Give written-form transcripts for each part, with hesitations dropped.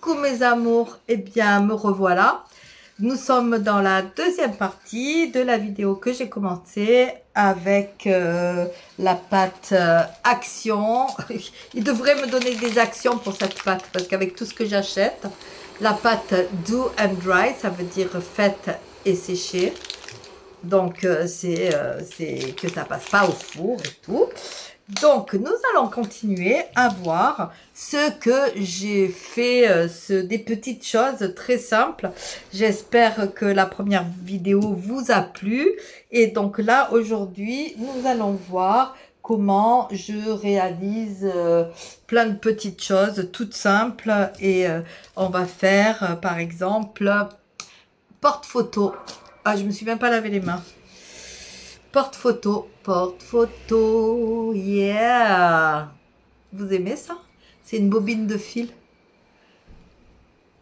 Coucou mes amours, eh bien me revoilà. Nous sommes dans la deuxième partie de la vidéo que j'ai commencé avec la pâte Action. Il devrait me donner des actions pour cette pâte parce qu'avec tout ce que j'achète, la pâte Do and Dry, ça veut dire faite et séchée. Donc c'est que ça passe pas au four et tout. Donc, nous allons continuer à voir ce que j'ai fait, des petites choses très simples. J'espère que la première vidéo vous a plu. Et donc là, aujourd'hui, nous allons voir comment je réalise plein de petites choses toutes simples. Et on va faire, par exemple, porte-photo. Ah, je me suis même pas lavé les mains. Porte-photo, yeah! Vous aimez ça? C'est une bobine de fil.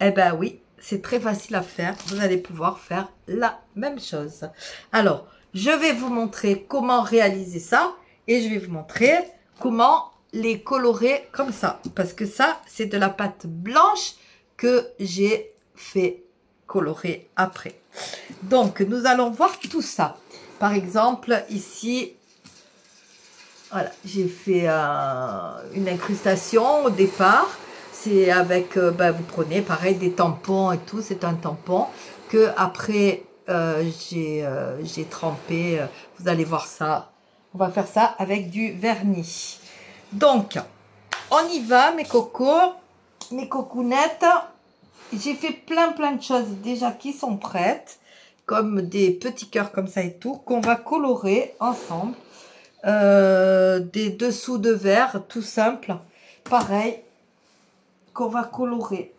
Eh ben oui, c'est très facile à faire. Vous allez pouvoir faire la même chose. Alors, je vais vous montrer comment réaliser ça et je vais vous montrer comment les colorer comme ça. Parce que ça, c'est de la pâte blanche que j'ai fait colorer après. Donc, nous allons voir tout ça. Par exemple, ici, voilà, j'ai fait une incrustation au départ. C'est avec, vous prenez pareil des tampons et tout. C'est un tampon que après j'ai trempé. Vous allez voir ça. On va faire ça avec du vernis. Donc, on y va, mes cocos, mes cocounettes. J'ai fait plein de choses déjà qui sont prêtes, comme des petits cœurs comme ça et tout, qu'on va colorer ensemble. Des dessous de verre, tout simple, pareil, qu'on va colorer.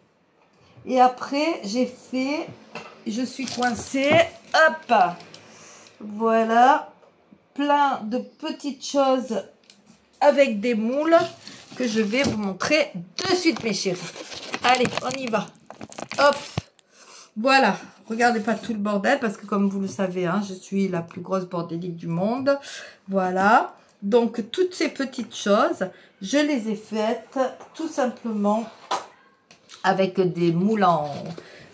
Et après, je suis coincée, hop, voilà, plein de petites choses avec des moules que je vais vous montrer de suite, mes chéris. Allez, on y va. Hop, voilà. Regardez pas tout le bordel parce que comme vous le savez, hein, je suis la plus grosse bordélique du monde. Voilà. Donc, toutes ces petites choses, je les ai faites tout simplement avec des moules en...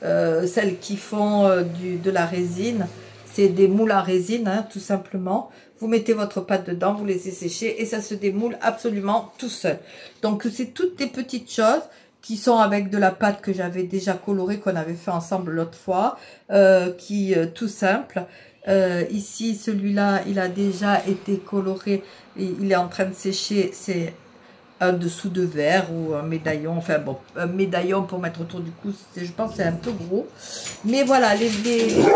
celles qui font de la résine. C'est des moules à résine, hein, tout simplement. Vous mettez votre pâte dedans, vous laissez sécher et ça se démoule absolument tout seul. Donc, c'est toutes des petites choses qui sont avec de la pâte que j'avais déjà colorée, qu'on avait fait ensemble l'autre fois, tout simple. Ici, celui-là, il a déjà été coloré, et il est en train de sécher, c'est un dessous de verre ou un médaillon, enfin bon, un médaillon pour mettre autour du cou, je pense que c'est un peu gros. Mais voilà, les trucs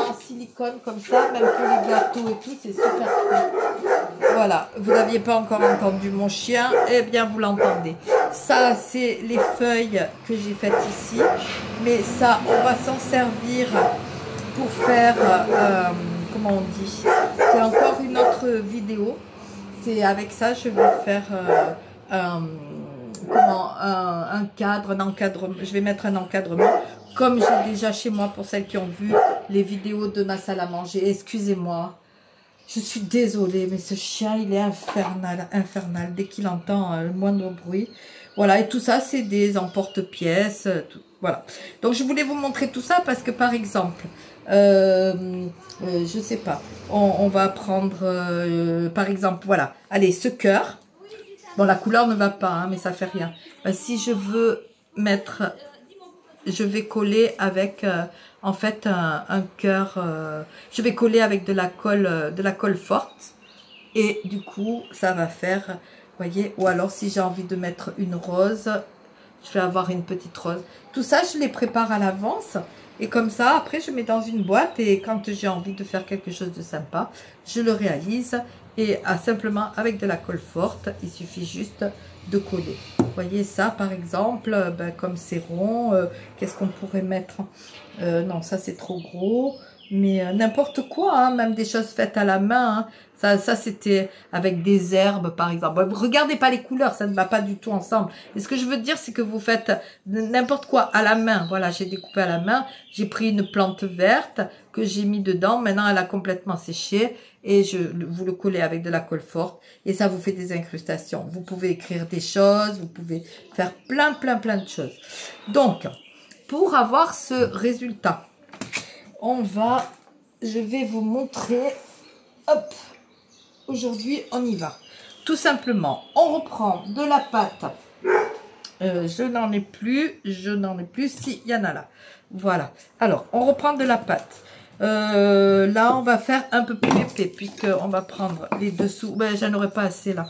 en silicone comme ça, même pour les gâteaux et tout, c'est super cool. Voilà, vous n'aviez pas encore entendu mon chien, eh bien vous l'entendez. Ça, c'est les feuilles que j'ai faites ici, mais ça, on va s'en servir pour faire, comment on dit, c'est encore une autre vidéo. C'est avec ça, je vais faire un cadre, un encadrement. Je vais mettre un encadrement comme j'ai déjà chez moi pour celles qui ont vu les vidéos de ma salle à manger. Excusez-moi, je suis désolée, mais ce chien, il est infernal. Dès qu'il entend le moindre bruit. Voilà, et tout ça, c'est des emporte-pièces. Voilà. Donc, je voulais vous montrer tout ça parce que, par exemple, je sais pas, on va prendre, par exemple, voilà. Allez, ce cœur. Bon, la couleur ne va pas, hein, mais ça fait rien. Si je veux mettre, je vais coller avec, en fait, un cœur. Je vais coller avec de la colle forte. Et du coup, ça va faire, voyez. Ou alors, si j'ai envie de mettre une rose, je vais avoir une petite rose. Tout ça, je les prépare à l'avance. Et comme ça, après, je mets dans une boîte. Et quand j'ai envie de faire quelque chose de sympa, je le réalise. Et simplement, avec de la colle forte, il suffit juste de coller. Vous voyez ça, par exemple, comme c'est rond, qu'est-ce qu'on pourrait mettre? Non, ça, c'est trop gros. Mais n'importe quoi, hein, même des choses faites à la main. Hein. Ça c'était avec des herbes, par exemple. Regardez pas les couleurs, ça ne va pas du tout ensemble. Et ce que je veux dire, c'est que vous faites n'importe quoi à la main. Voilà, j'ai découpé à la main. J'ai pris une plante verte que j'ai mis dedans. Maintenant, elle a complètement séché. et vous le collez avec de la colle forte et ça vous fait des incrustations. Vous pouvez écrire des choses, vous pouvez faire plein de choses. Donc, pour avoir ce résultat, je vais vous montrer, hop, aujourd'hui on y va. Tout simplement, on reprend de la pâte. Je n'en ai plus, si, il y en a là. Voilà, alors on reprend de la pâte. Là, on va faire un peu plus épais, puisqu'on va prendre les dessous. Ben, j'en aurai pas assez là.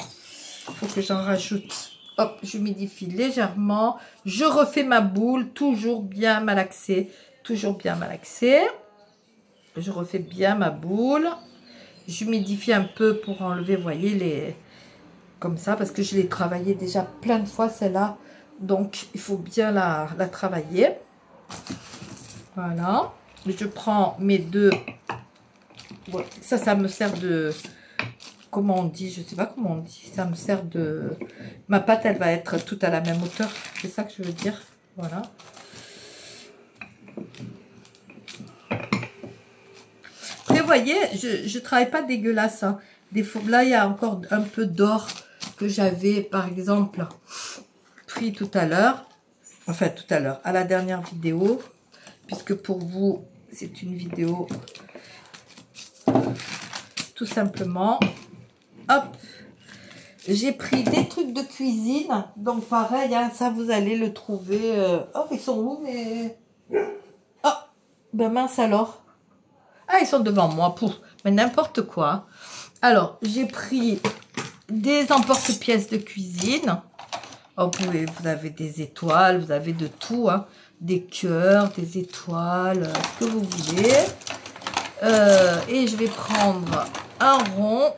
Il faut que j'en rajoute. Hop, j'humidifie légèrement. Je refais ma boule, toujours bien malaxée. Toujours bien malaxée. Je refais bien ma boule. J'humidifie un peu pour enlever, vous voyez, les... Comme ça, parce que je l'ai travaillé déjà plein de fois, celle-là. Donc, il faut bien la travailler. Voilà. Je prends mes deux... Ouais, ça me sert de... Comment on dit? Je ne sais pas comment on dit. Ça me sert de... Ma pâte, elle va être toute à la même hauteur. C'est ça que je veux dire. Voilà. Après, vous voyez, je ne travaille pas dégueulasse. Hein. Des fois, là, il y a encore un peu d'or que j'avais, par exemple, pris tout à l'heure. Enfin, tout à l'heure, à la dernière vidéo. Puisque pour vous, c'est une vidéo... Tout simplement, hop, j'ai pris des trucs de cuisine, donc pareil, hein, ça vous allez le trouver, oh, ils sont où, mais, oh, ben mince alors, ah, ils sont devant moi, pouf, mais n'importe quoi. Alors, j'ai pris des emporte-pièces de cuisine, oh, vous avez des étoiles, vous avez de tout, hein, des cœurs, des étoiles, ce que vous voulez. Et je vais prendre un rond,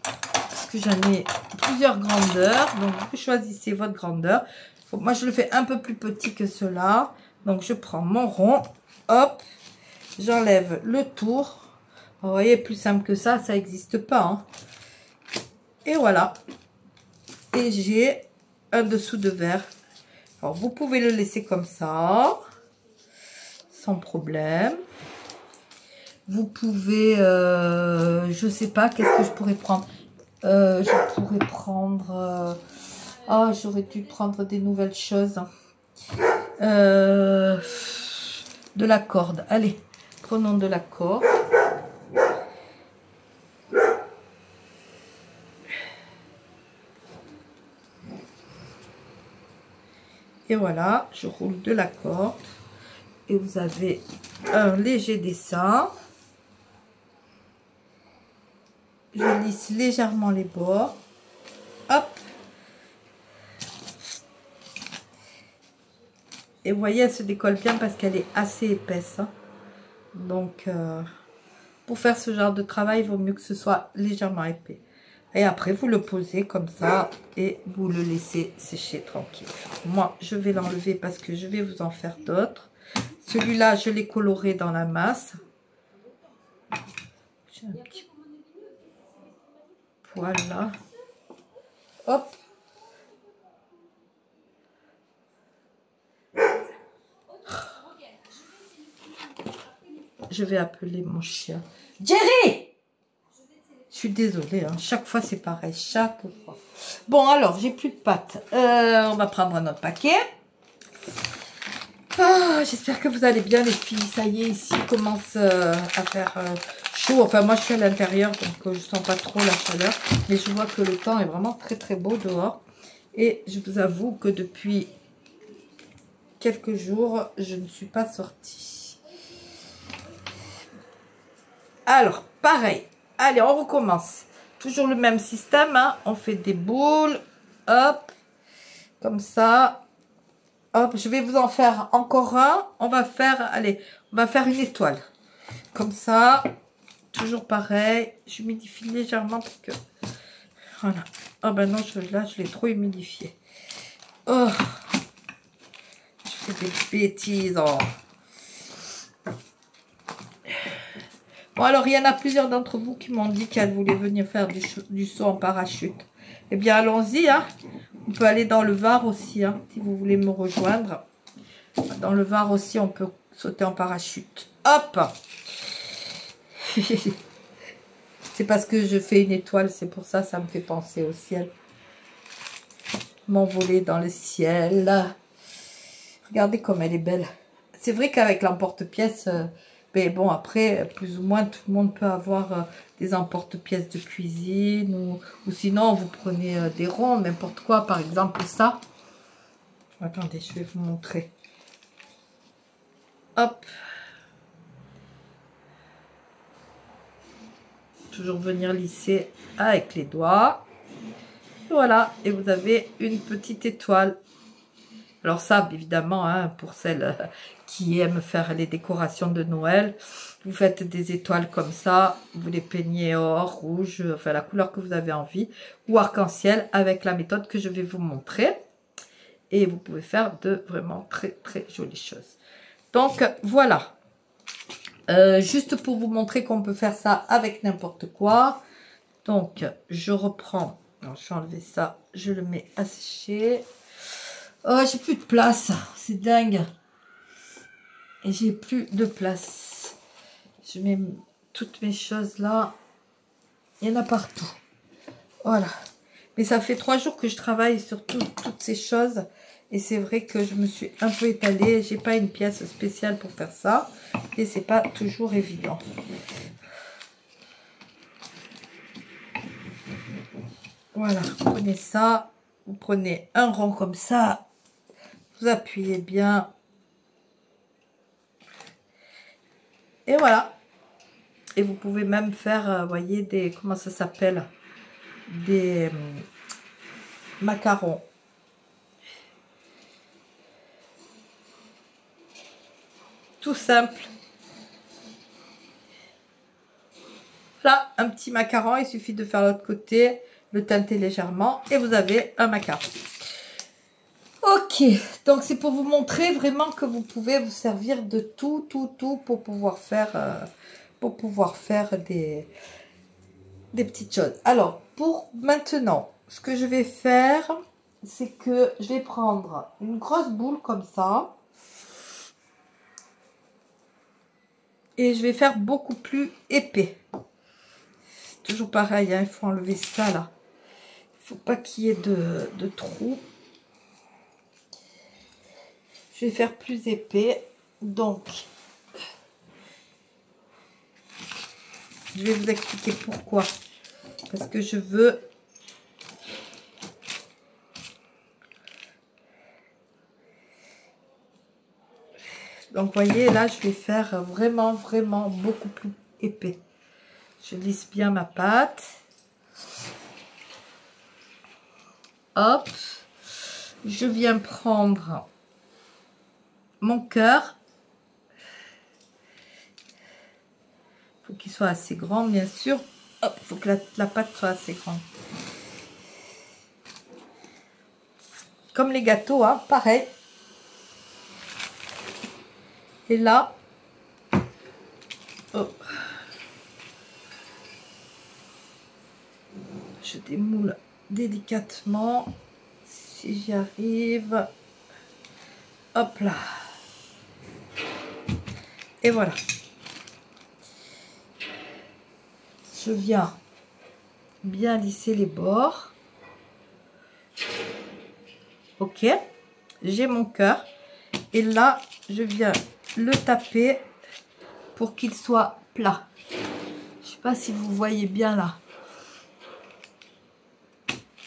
parce que j'en ai plusieurs grandeurs, donc vous choisissez votre grandeur. Moi je le fais un peu plus petit que cela, donc je prends mon rond, hop, j'enlève le tour. Vous voyez, plus simple que ça n'existe pas, hein. Et voilà, et j'ai un dessous de verre. Alors vous pouvez le laisser comme ça, sans problème. Vous pouvez, je sais pas, qu'est-ce que je pourrais prendre? Je pourrais prendre, oh, j'aurais dû prendre des nouvelles choses. De la corde. Allez, prenons de la corde. Et voilà, je roule de la corde. Et vous avez un léger dessin. Je lisse légèrement les bords. Hop. Et vous voyez, elle se décolle bien parce qu'elle est assez épaisse. Hein. Donc, pour faire ce genre de travail, il vaut mieux que ce soit légèrement épais. Et après, vous le posez comme ça et vous le laissez sécher tranquille. Moi, je vais l'enlever parce que je vais vous en faire d'autres. Celui-là, je l'ai coloré dans la masse. J'ai un petit voilà, hop, je vais appeler mon chien. Jerry! Je suis désolée, hein. Chaque fois c'est pareil, chaque fois. Bon alors, j'ai plus de pâte. On va prendre un autre paquet. Ah, j'espère que vous allez bien les filles. Ça y est, ici il commence à faire... chaud. Enfin, moi, je suis à l'intérieur, donc je sens pas trop la chaleur. Mais je vois que le temps est vraiment très beau dehors. Et je vous avoue que depuis quelques jours, je ne suis pas sortie. Alors, pareil. Allez, on recommence. Toujours le même système. Hein. On fait des boules. Hop. Comme ça. Hop. Je vais vous en faire encore un. On va faire, allez, on va faire une étoile. Comme ça. Toujours pareil, j'humidifie légèrement parce que... Voilà. Oh ben non, là, je l'ai trop humidifié. Oh, je fais des bêtises. Oh. Bon, alors, il y en a plusieurs d'entre vous qui m'ont dit qu'elles voulaient venir faire du saut en parachute. Eh bien, allons-y. Hein. On peut aller dans le Var aussi, hein, si vous voulez me rejoindre. Dans le Var aussi, on peut sauter en parachute. Hop. C'est parce que je fais une étoile, c'est pour ça, ça me fait penser au ciel. M'envoler dans le ciel. Regardez comme elle est belle. C'est vrai qu'avec l'emporte-pièce, mais bon, après, plus ou moins, tout le monde peut avoir des emporte-pièces de cuisine. Ou sinon, vous prenez des ronds, n'importe quoi. Par exemple, ça. Attendez, je vais vous montrer. Hop. Toujours venir lisser avec les doigts. Voilà, et vous avez une petite étoile. Alors ça, évidemment, hein, pour celles qui aiment faire les décorations de Noël, vous faites des étoiles comme ça, vous les peignez or, rouge, enfin la couleur que vous avez envie, ou arc-en-ciel avec la méthode que je vais vous montrer. Et vous pouvez faire de vraiment très très jolies choses. Donc voilà, juste pour vous montrer qu'on peut faire ça avec n'importe quoi. Donc je reprends, alors, je vais enlever ça, je le mets à sécher. Oh, j'ai plus de place, c'est dingue. Et j'ai plus de place. Je mets toutes mes choses là. Il y en a partout. Voilà. Mais ça fait 3 jours que je travaille sur toutes ces choses. Et c'est vrai que je me suis un peu étalée. J'ai pas une pièce spéciale pour faire ça. Et c'est pas toujours évident. Voilà. Vous prenez ça. Vous prenez un rond comme ça. Vous appuyez bien. Et voilà. Et vous pouvez même faire, vous voyez, des, comment ça s'appelle, des macarons. Tout simple. Voilà, un petit macaron. Il suffit de faire l'autre côté, le teinter légèrement et vous avez un macaron. Ok, donc c'est pour vous montrer vraiment que vous pouvez vous servir de tout pour pouvoir faire des petites choses. Alors, pour maintenant, ce que je vais faire, c'est que je vais prendre une grosse boule comme ça. Et je vais faire beaucoup plus épais. Toujours pareil, hein, il faut enlever ça là. Il ne faut pas qu'il y ait de trous. Je vais faire plus épais. Donc, je vais vous expliquer pourquoi. Parce que je veux... Donc, vous voyez, là, je vais faire vraiment beaucoup plus épais. Je lisse bien ma pâte. Hop. Je viens prendre mon cœur. Il faut qu'il soit assez grand, bien sûr. Hop, il faut que la pâte soit assez grande. Comme les gâteaux, hein, pareil. Et là, oh, je démoule délicatement, si j'y arrive. Hop là. Et voilà. Je viens bien lisser les bords. Ok. J'ai mon cœur. Et là, je viens le taper pour qu'il soit plat. Je sais pas si vous voyez bien là.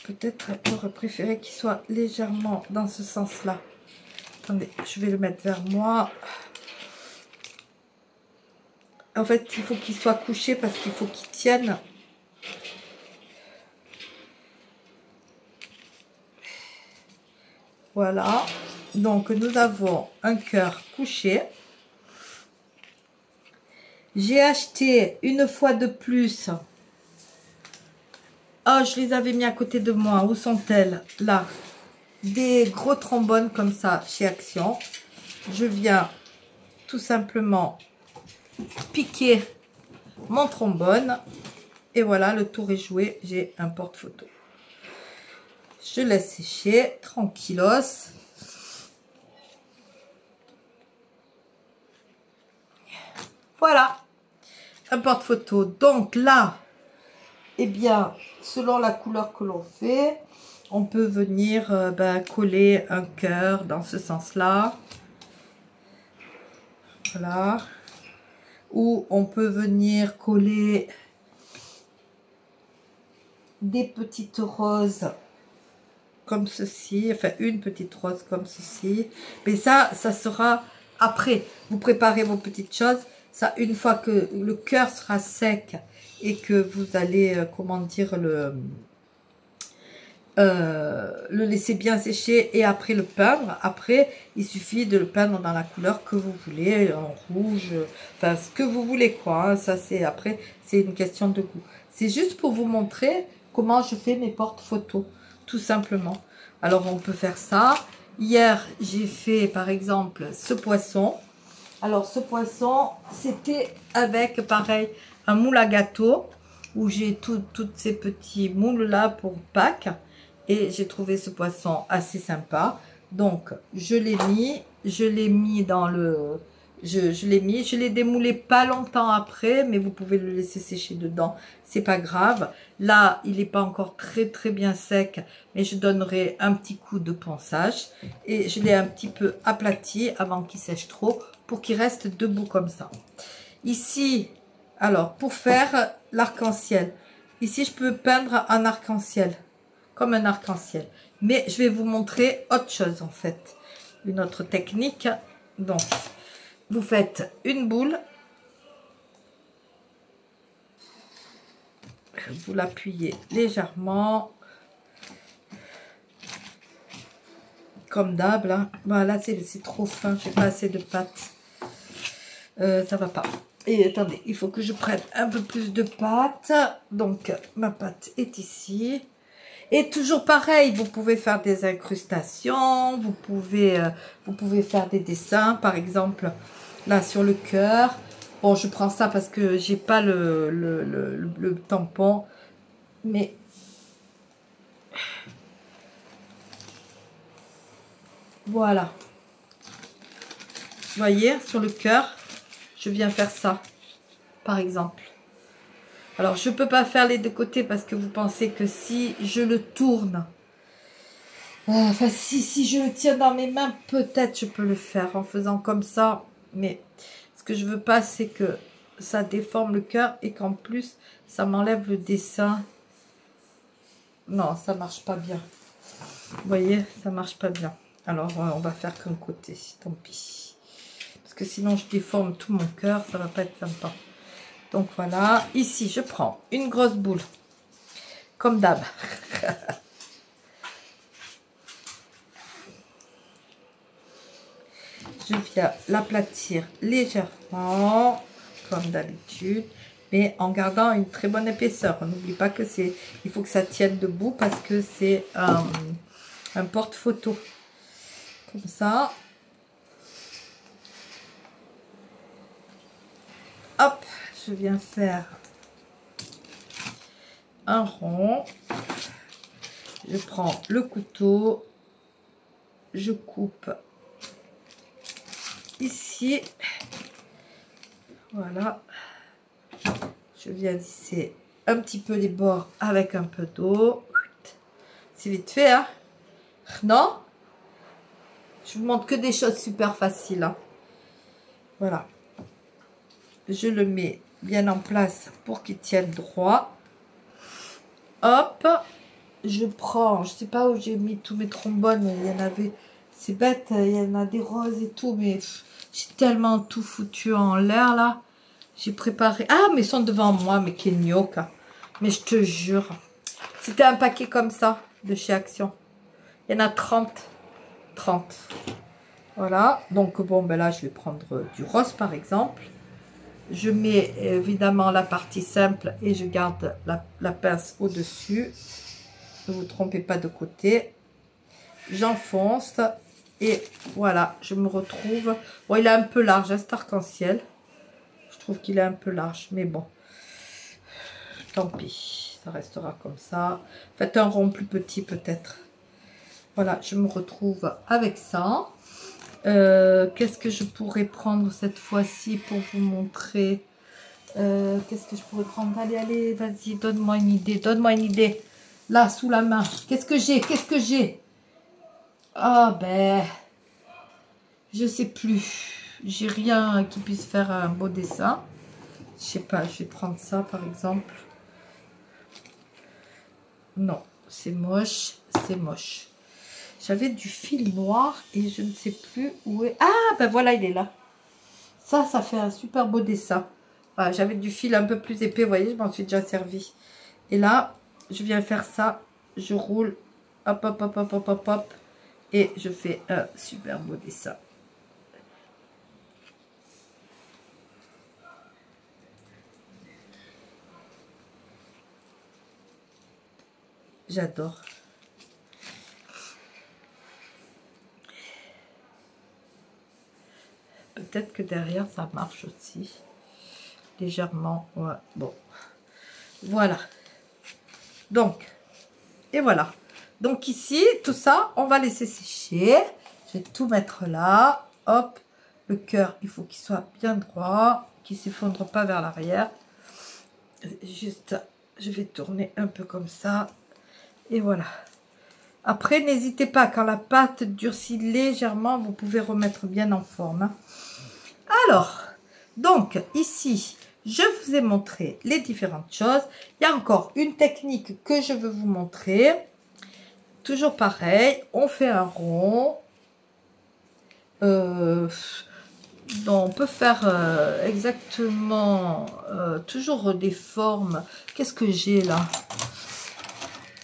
Peut-être j'aurais préféré qu'il soit légèrement dans ce sens-là. Attendez, je vais le mettre vers moi. En fait, il faut qu'il soit couché parce qu'il faut qu'il tienne. Voilà. Donc, nous avons un cœur couché. J'ai acheté une fois de plus. Oh, je les avais mis à côté de moi. Où sont-elles? Là. Des gros trombones comme ça chez Action. Je viens tout simplement piquer mon trombone. Et voilà, le tour est joué. J'ai un porte-photo. Je laisse sécher tranquillos. Voilà, un porte-photo. Donc là, eh bien, selon la couleur que l'on fait, on peut venir coller un cœur dans ce sens-là. Voilà. Ou on peut venir coller des petites roses comme ceci, enfin une petite rose comme ceci. Mais ça sera après. Vous préparez vos petites choses. Ça, une fois que le cœur sera sec et que vous allez, comment dire, le laisser bien sécher et après le peindre. Après, il suffit de le peindre dans la couleur que vous voulez, en rouge, enfin ce que vous voulez quoi. Hein. Ça c'est après, c'est une question de goût. C'est juste pour vous montrer comment je fais mes porte-photos, tout simplement. Alors on peut faire ça. Hier, j'ai fait par exemple ce poisson. Alors ce poisson, c'était avec pareil un moule à gâteau où j'ai toutes ces petits moules là pour Pâques. Et j'ai trouvé ce poisson assez sympa. Donc, je l'ai mis dans le... Je l'ai démoulé pas longtemps après, mais vous pouvez le laisser sécher dedans. C'est pas grave. Là, il n'est pas encore très bien sec, mais je donnerai un petit coup de ponçage. Et je l'ai un petit peu aplati avant qu'il sèche trop, pour qu'il reste debout comme ça. Ici, alors, pour faire l'arc-en-ciel. Ici, je peux peindre un arc-en-ciel. Comme un arc-en-ciel. Mais je vais vous montrer autre chose en fait. Une autre technique. Donc, vous faites une boule. Vous l'appuyez légèrement. Comme d'hab. Là. Voilà, c'est trop fin. J'ai pas assez de pâte. Ça va pas. Et attendez, il faut que je prenne un peu plus de pâte. Donc, ma pâte est ici. Et toujours pareil, vous pouvez faire des incrustations, vous pouvez faire des dessins, par exemple, là sur le cœur. Bon, je prends ça parce que j'ai pas le tampon, mais voilà. Vous voyez, sur le cœur, je viens faire ça, par exemple. Alors, je ne peux pas faire les deux côtés parce que vous pensez que si je le tourne, enfin, si je le tiens dans mes mains, peut-être je peux le faire en faisant comme ça. Mais ce que je veux pas, c'est que ça déforme le cœur et qu'en plus, ça m'enlève le dessin. Non, ça marche pas bien. Vous voyez, ça marche pas bien. Alors, on va faire qu'un côté, tant pis. Parce que sinon, je déforme tout mon cœur, ça va pas être sympa. Donc voilà, ici je prends une grosse boule, comme d'hab. Je viens l'aplatir légèrement, comme d'habitude, mais en gardant une très bonne épaisseur. N'oublie pas que il faut que ça tienne debout parce que c'est un porte-photo. Comme ça. Hop, je viens faire un rond. Je prends le couteau, je coupe ici, voilà, je viens lisser un petit peu les bords avec un peu d'eau. C'est vite fait, hein? Non? Je vous montre que des choses super faciles, hein? Voilà, je le mets bien en place pour qu'il tienne droit. Hop, je prends, je sais pas où j'ai mis tous mes trombones, il y en avait, c'est bête, il y en a des roses et tout, mais j'ai tellement tout foutu en l'air là. J'ai préparé, ah mais ils sont devant moi, mais quel gnocca. Mais je te jure, c'était un paquet comme ça de chez Action. Il y en a 30. Voilà, donc bon ben là je vais prendre du rose par exemple. Je mets évidemment la partie simple et je garde la pince au-dessus. Ne vous trompez pas de côté. J'enfonce et voilà, je me retrouve. Bon, il est un peu large, hein, cet arc-en-ciel. Je trouve qu'il est un peu large, mais bon. Tant pis, ça restera comme ça. Faites un rond plus petit peut-être. Voilà, je me retrouve avec ça. Qu'est-ce que je pourrais prendre cette fois-ci pour vous montrer? Qu'est-ce que je pourrais prendre? Allez, allez, vas-y, donne-moi une idée. Donne-moi une idée. Là, sous la main. Qu'est-ce que j'ai? Qu'est-ce que j'ai? Ah, ben, je sais plus. J'ai rien qui puisse faire un beau dessin. Je sais pas, je vais prendre ça, par exemple. Non, c'est moche. C'est moche. J'avais du fil noir et je ne sais plus où est... Ah, ben voilà, il est là. Ça fait un super beau dessin. Voilà, j'avais du fil un peu plus épais, vous voyez, je m'en suis déjà servi. Et là, je viens faire ça. Je roule. Hop, hop, hop, hop, hop, hop, hop. Et je fais un super beau dessin. J'adore. Peut-être que derrière, ça marche aussi. Légèrement. Ouais. Bon. Voilà. Donc, et voilà. Donc ici, tout ça, on va laisser sécher. Je vais tout mettre là. Hop. Le cœur, il faut qu'il soit bien droit, qu'il ne s'effondre pas vers l'arrière. Juste, je vais tourner un peu comme ça. Et voilà. Après, n'hésitez pas, quand la pâte durcit légèrement, vous pouvez remettre bien en forme. Hein. Alors, donc, ici, je vous ai montré les différentes choses. Il y a encore une technique que je veux vous montrer. Toujours pareil, on fait un rond. Donc, on peut faire exactement toujours des formes. Qu'est-ce que j'ai là?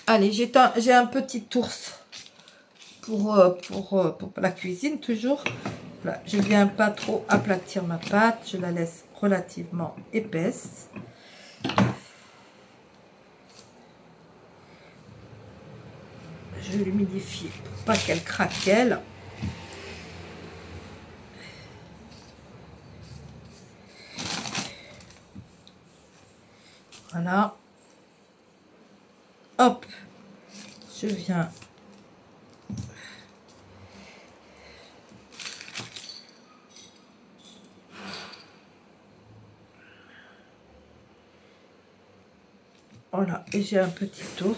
Allez, j'ai un petit ours pour la cuisine, toujours. Voilà, je viens pas trop aplatir ma pâte. Je la laisse relativement épaisse. Je l'humidifie pour pas qu'elle craquelle. Voilà. Hop. Je viens. Voilà. Et j'ai un petit ours.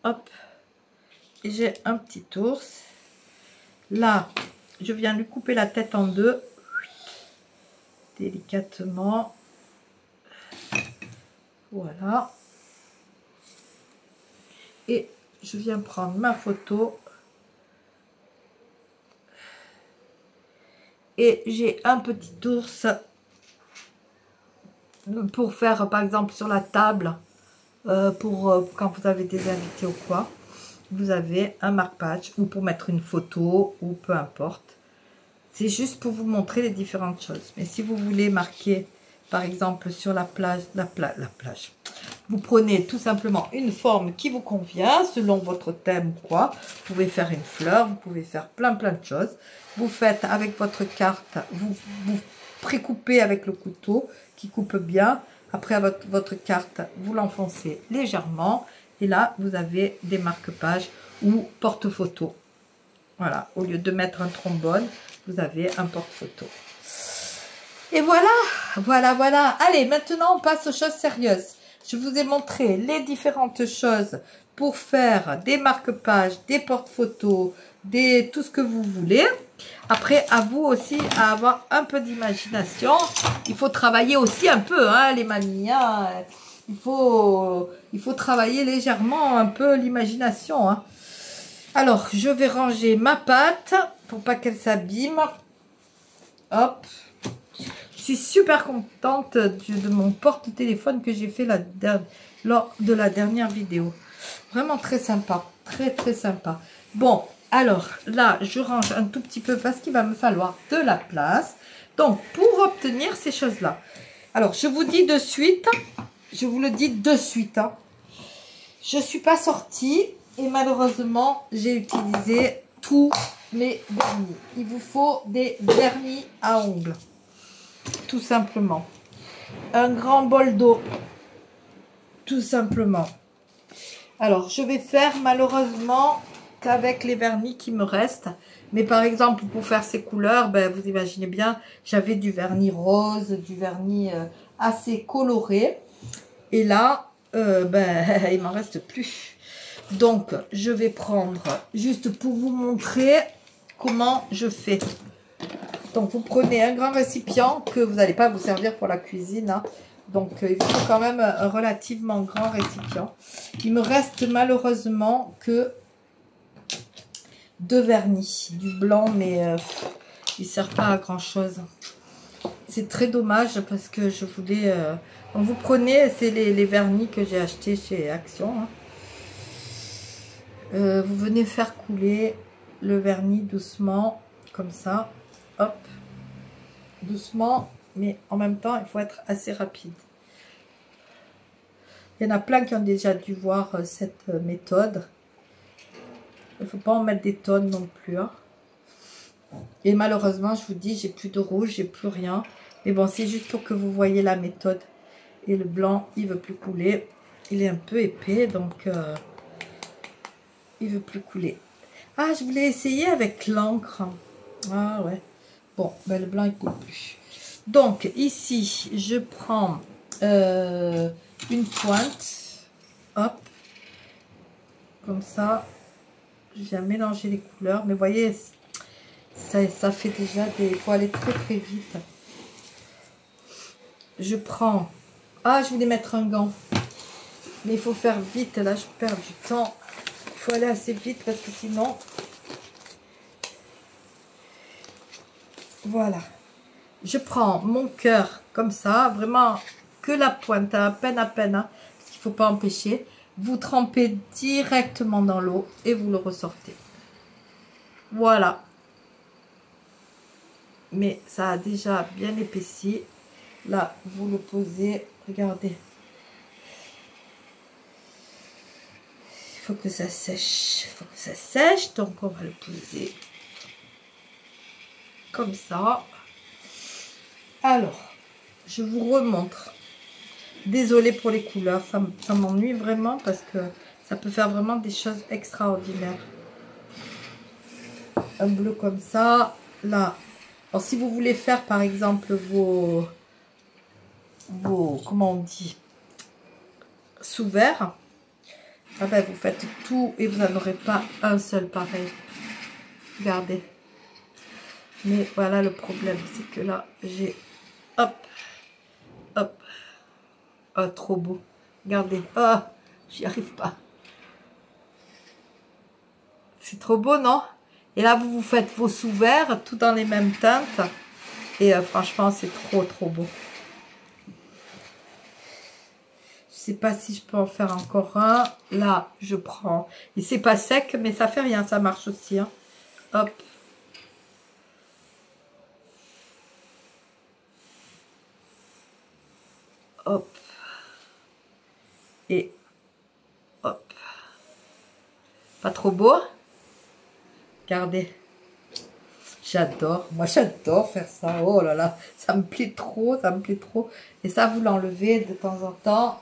Hop. Et j'ai un petit ours. Là, je viens lui couper la tête en deux. Délicatement. Voilà. Et je viens prendre ma photo. Et j'ai un petit ours pour faire, par exemple, sur la table, pour quand vous avez des invités ou quoi. Vous avez un marque-page ou pour mettre une photo ou peu importe. C'est juste pour vous montrer les différentes choses. Mais si vous voulez marquer, par exemple, sur la plage, vous prenez tout simplement une forme qui vous convient, selon votre thème ou quoi. Vous pouvez faire une fleur, vous pouvez faire plein de choses. Vous faites avec votre carte, vous précoupez avec le couteau qui coupe bien. Après, votre carte, vous l'enfoncez légèrement. Et là, vous avez des marque-pages ou porte-photo. Voilà, au lieu de mettre un trombone, vous avez un porte-photo. Et voilà, voilà. Allez, maintenant, on passe aux choses sérieuses. Je vous ai montré les différentes choses pour faire des marque-pages, des porte-photos, tout ce que vous voulez. Après, à vous aussi à avoir un peu d'imagination. Il faut travailler aussi un peu, hein, les mamies. Hein. Il faut travailler légèrement un peu l'imagination. Hein. Alors, je vais ranger ma pâte pour pas qu'elle s'abîme. Hop. Je suis super contente de mon porte-téléphone que j'ai fait lors de la dernière vidéo. Vraiment très sympa. Très sympa. Bon, alors là, je range un tout petit peu parce qu'il va me falloir de la place. Donc, pour obtenir ces choses-là. Alors, je vous dis de suite... Je vous le dis de suite. Hein. Je ne suis pas sortie et malheureusement, j'ai utilisé tous mes vernis. Il vous faut des vernis à ongles. Tout simplement. Un grand bol d'eau. Tout simplement. Alors, je vais faire malheureusement qu'avec les vernis qui me restent. Mais par exemple, pour faire ces couleurs, ben, vous imaginez bien, j'avais du vernis rose, du vernis assez coloré. Et là, ben, il m'en reste plus. Donc, je vais prendre, juste pour vous montrer comment je fais. Donc, vous prenez un grand récipient que vous n'allez pas vous servir pour la cuisine. Hein. Donc, il faut quand même un relativement grand récipient. Il me reste malheureusement que 2 vernis. Du blanc, mais il ne sert pas à grand-chose. C'est très dommage parce que je voulais... Donc, vous prenez, c'est les vernis que j'ai achetés chez Action. Hein. Vous venez faire couler le vernis doucement, comme ça. Hop. Doucement, mais en même temps, il faut être assez rapide. Il y en a plein qui ont déjà dû voir cette méthode. Il ne faut pas en mettre des tonnes non plus. Hein. Et malheureusement, je vous dis, j'ai plus de rouge, j'ai plus rien. Mais bon, c'est juste pour que vous voyez la méthode. Et le blanc, il veut plus couler. Il est un peu épais, donc il veut plus couler. Ah, je voulais essayer avec l'encre. Ah ouais. Bon, ben le blanc, il coule plus. Donc, ici, je prends une pointe. Hop. Comme ça. Je viens mélanger les couleurs. Mais vous voyez, ça fait déjà des... Il faut aller très très vite. Je prends... Ah, je voulais mettre un gant. Mais il faut faire vite. Là, je perds du temps. Il faut aller assez vite parce que sinon... Voilà. Je prends mon cœur comme ça. Vraiment que la pointe. À peine. Hein, parce qu'il ne faut pas empêcher. Vous trempez directement dans l'eau et vous le ressortez. Voilà. Mais ça a déjà bien épaissi. Là, vous le posez. Regardez. Il faut que ça sèche. Il faut que ça sèche. Donc, on va le poser comme ça. Alors, je vous remontre. Désolée pour les couleurs. Ça m'ennuie vraiment parce que ça peut faire vraiment des choses extraordinaires. Un bleu comme ça. Là. Alors, si vous voulez faire, par exemple, vos comment on dit, sous verre, ah ben, vous faites tout et vous n'en aurez pas un seul pareil. Regardez. Mais voilà le problème, c'est que là, j'ai... Hop. Hop. Oh, trop beau. Regardez. Oh, j'y arrive pas. C'est trop beau, non? Et là, vous faites vos sous-verts, tout dans les mêmes teintes. Et franchement, c'est trop, trop beau. Je sais pas si je peux en faire encore un. Là, je prends. Et c'est pas sec, mais ça fait rien, ça marche aussi. Hein. Hop. Hop. Et hop. Pas trop beau? Regardez. J'adore. Moi, j'adore faire ça. Oh là là. Ça me plaît trop. Ça me plaît trop. Et ça, vous l'enlevez de temps en temps.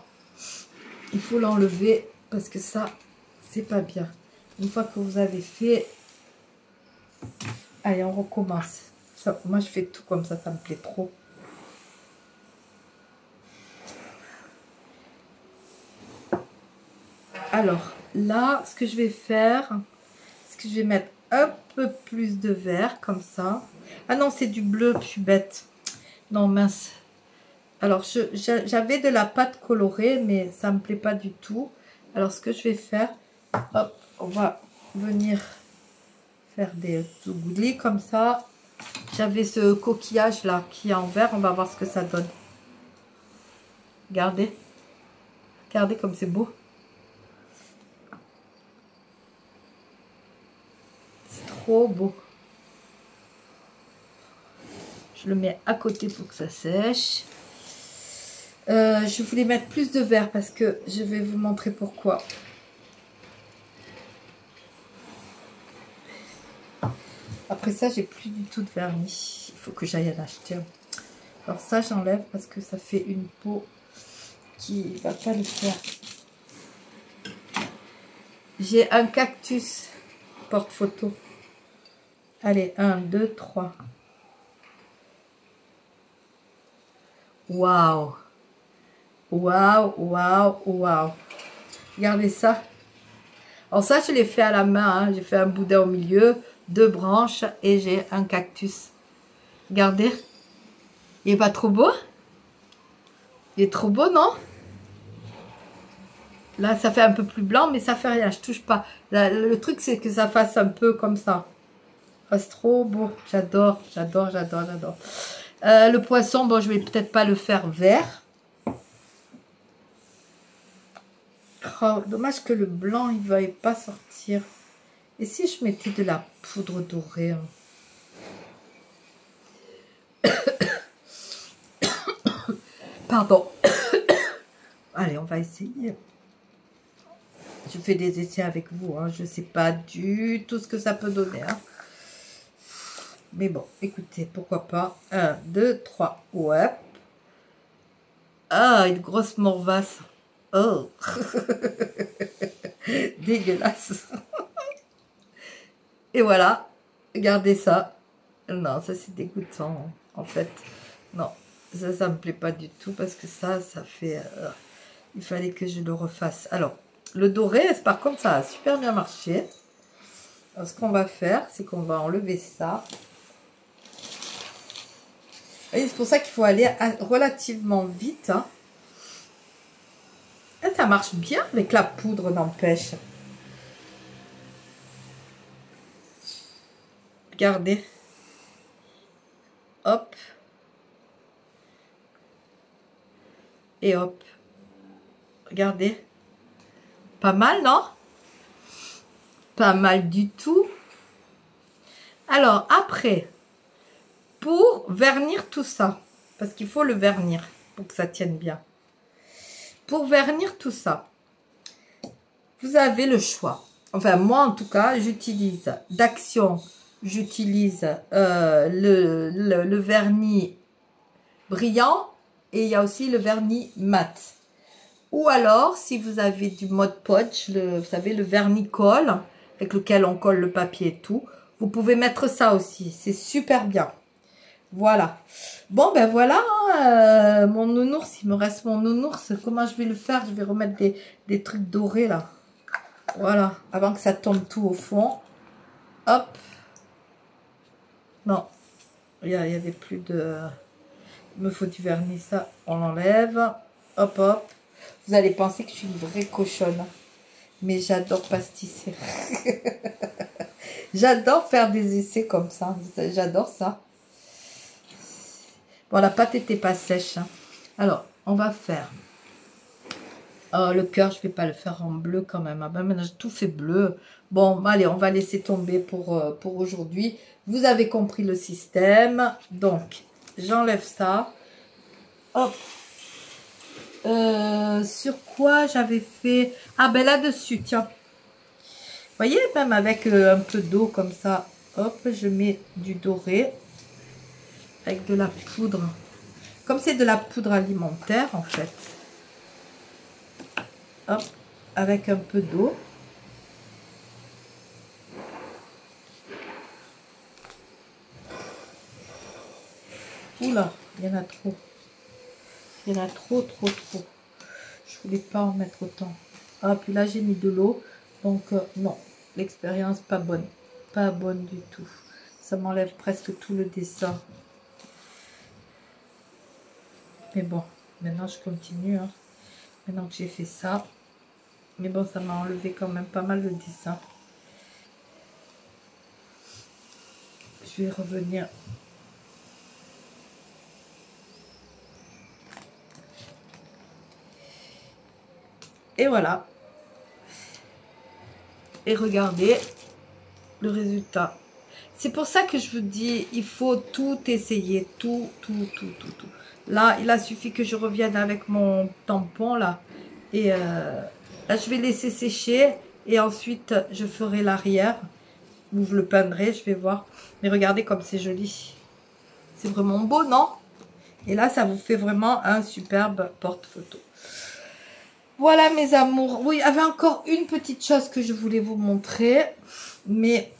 Il faut l'enlever parce que ça, c'est pas bien. Une fois que vous avez fait... Allez, on recommence. Ça, moi, je fais tout comme ça me plaît trop. Alors, là, ce que je vais faire, c'est que je vais mettre un peu plus de vert, comme ça. Ah non, c'est du bleu, je suis bête. Non, mince. Alors, j'avais de la pâte colorée, mais ça ne me plaît pas du tout. Alors, ce que je vais faire, hop, on va venir faire des zougoudlis comme ça. J'avais ce coquillage là qui est en vert, on va voir ce que ça donne. Regardez. Regardez comme c'est beau. C'est trop beau. Je le mets à côté pour que ça sèche. Je voulais mettre plus de vert parce que je vais vous montrer pourquoi. Après ça, j'ai plus du tout de vernis. Il faut que j'aille en acheter un. Alors ça, j'enlève parce que ça fait une peau qui va pas le faire. J'ai un cactus porte-photo. Allez, 1, 2, 3. Waouh! Waouh, waouh, waouh! Regardez ça. Alors ça, je l'ai fait à la main. Hein. J'ai fait un boudin au milieu, 2 branches et j'ai un cactus. Regardez. Il est pas trop beau? Il est trop beau, non? Là, ça fait un peu plus blanc, mais ça fait rien. Je touche pas. Là, le truc, c'est que ça fasse un peu comme ça. C'est trop beau. J'adore, j'adore, j'adore, j'adore. Le poisson, bon, je vais peut-être pas le faire vert. Oh, dommage que le blanc, il ne va pas sortir. Et si je mettais de la poudre dorée? Pardon. Allez, on va essayer. Je fais des essais avec vous. Hein. Je ne sais pas du tout ce que ça peut donner. Hein. Mais bon, écoutez, pourquoi pas. 1, 2, 3. Ouais. Ah, une grosse morvasse. Oh. Dégueulasse. Et voilà. Regardez ça. Non, ça c'est dégoûtant. En fait. Non. Ça me plaît pas du tout. Parce que ça fait... il fallait que je le refasse. Alors, le doré, par contre, ça a super bien marché. Alors, ce qu'on va faire, c'est qu'on va enlever ça. C'est pour ça qu'il faut aller relativement vite. Hein. Et ça marche bien avec la poudre, n'empêche. Regardez. Hop. Et hop. Regardez. Pas mal, non? Pas mal du tout. Alors, après... Pour vernir tout ça, parce qu'il faut le vernir pour que ça tienne bien. Pour vernir tout ça, vous avez le choix. Enfin, moi en tout cas, j'utilise d'Action, j'utilise le vernis brillant et il y a aussi le vernis mat. Ou alors, si vous avez du Mod Podge, vous savez, le vernis colle, avec lequel on colle le papier et tout, vous pouvez mettre ça aussi. C'est super bien. Voilà. Bon, ben voilà, hein, mon nounours, il me reste mon nounours. Comment je vais le faire? Je vais remettre des trucs dorés, là. Voilà, avant que ça tombe tout au fond. Hop. Non, il y avait plus de... Il me faut du vernis, ça, on l'enlève. Hop, hop. Vous allez penser que je suis une vraie cochonne. Mais j'adore pastisser. J'adore faire des essais comme ça. J'adore ça. Bon, la pâte n'était pas sèche. Hein. Alors, on va faire... Oh, le cœur, je ne vais pas le faire en bleu quand même. Ah ben, maintenant, j'ai tout fait bleu. Bon, allez, on va laisser tomber pour aujourd'hui. Vous avez compris le système. Donc, j'enlève ça. Hop. Sur quoi j'avais fait... Ah, ben là-dessus, tiens. Vous voyez, même avec un peu d'eau comme ça. Hop, je mets du doré. Avec de la poudre. Comme c'est de la poudre alimentaire, en fait. Hop, avec un peu d'eau. Oula, il y en a trop. Il y en a trop, trop, trop. Je voulais pas en mettre autant. Ah, puis là, j'ai mis de l'eau. Donc, non, l'expérience, pas bonne. Pas bonne du tout. Ça m'enlève presque tout le dessin. Mais bon, maintenant je continue. Hein. Maintenant que j'ai fait ça. Mais bon, ça m'a enlevé quand même pas mal le dessin. Je vais revenir. Et voilà. Et regardez le résultat. C'est pour ça que je vous dis, il faut tout essayer. Tout. Là, il a suffi que je revienne avec mon tampon, là. Et là, je vais laisser sécher. Et ensuite, je ferai l'arrière. Ou je le peindrai, je vais voir. Mais regardez comme c'est joli. C'est vraiment beau, non? Et là, ça vous fait vraiment un superbe porte-photo. Voilà mes amours. Oui, il y avait encore une petite chose que je voulais vous montrer. Mais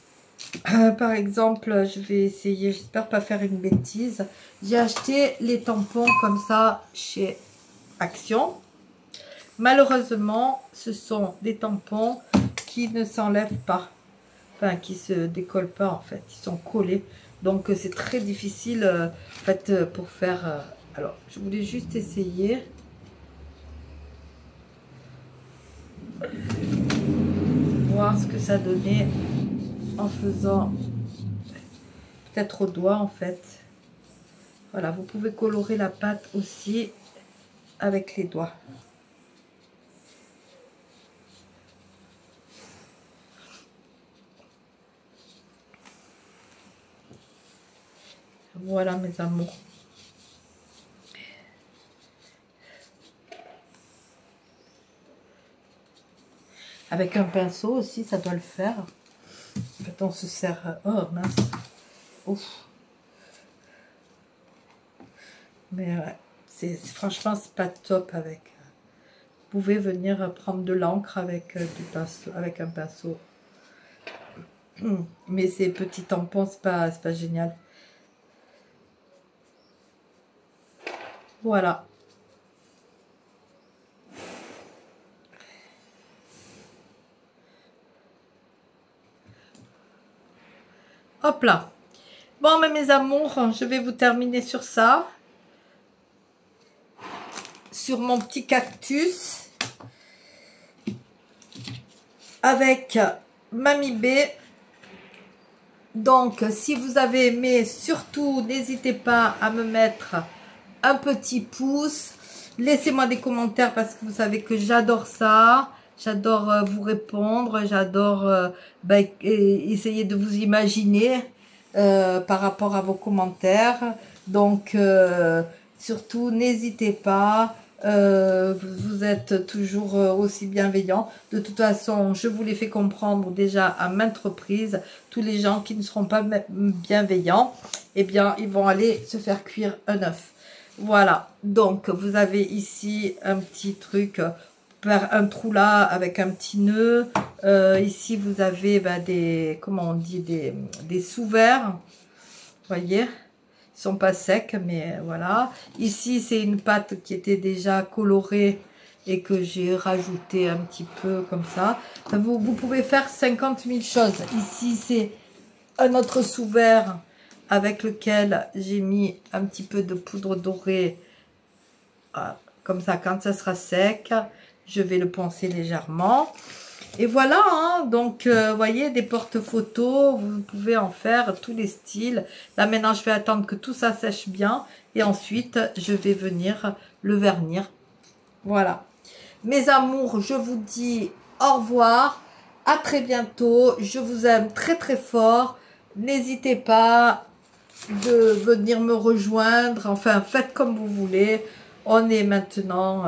par exemple, je vais essayer, j'espère pas faire une bêtise. J'ai acheté les tampons comme ça chez Action. Malheureusement, ce sont des tampons qui ne s'enlèvent pas. Enfin, qui se décollent pas en fait. Ils sont collés. Donc c'est très difficile en fait pour faire... alors, je voulais juste essayer. Voir ce que ça donnait en faisant peut-être au doigt en fait. Voilà, vous pouvez colorer la pâte aussi avec les doigts. Voilà mes amours. Avec un pinceau aussi, ça doit le faire. En fait, on se sert... oh mince. Ouf. Mais ouais, franchement, c'est pas top avec... Vous pouvez venir prendre de l'encre avec du pinceau, avec un pinceau. Mais ces petits tampons, c'est pas génial. Voilà. Hop là. Bon, mais mes amours, je vais vous terminer sur ça. Sur mon petit cactus. Avec Mamie B. Donc, si vous avez aimé, surtout, n'hésitez pas à me mettre un petit pouce. Laissez-moi des commentaires parce que vous savez que j'adore ça. J'adore vous répondre. J'adore essayer de vous imaginer par rapport à vos commentaires. Donc, surtout, n'hésitez pas. Vous êtes toujours aussi bienveillants. De toute façon, je vous l'ai fait comprendre déjà à maintes reprises. Tous les gens qui ne seront pas bienveillants, eh bien, ils vont aller se faire cuire un œuf. Voilà, donc vous avez ici un petit truc, un trou là avec un petit nœud. Ici vous avez des, comment on dit, des sous-verres. Voyez, ils sont pas secs, mais voilà. Ici c'est une pâte qui était déjà colorée et que j'ai rajouté un petit peu comme ça. Vous pouvez faire 50 000 choses. Ici c'est un autre sous-verre avec lequel j'ai mis un petit peu de poudre dorée. Comme ça, quand ça sera sec, je vais le poncer légèrement. Et voilà, hein, donc, voyez, des porte-photos, vous pouvez en faire tous les styles. Là, maintenant, je vais attendre que tout ça sèche bien. Et ensuite, je vais venir le vernir. Voilà. Mes amours, je vous dis au revoir. À très bientôt. Je vous aime très, très fort. N'hésitez pas de venir me rejoindre, enfin faites comme vous voulez. On est maintenant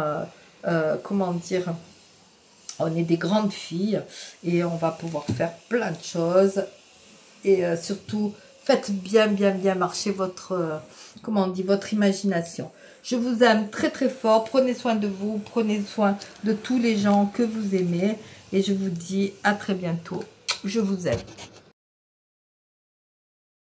comment dire, on est des grandes filles et on va pouvoir faire plein de choses. Et surtout faites bien marcher votre comment on dit, votre imagination. Je vous aime très très fort. Prenez soin de vous, prenez soin de tous les gens que vous aimez et je vous dis à très bientôt. Je vous aime.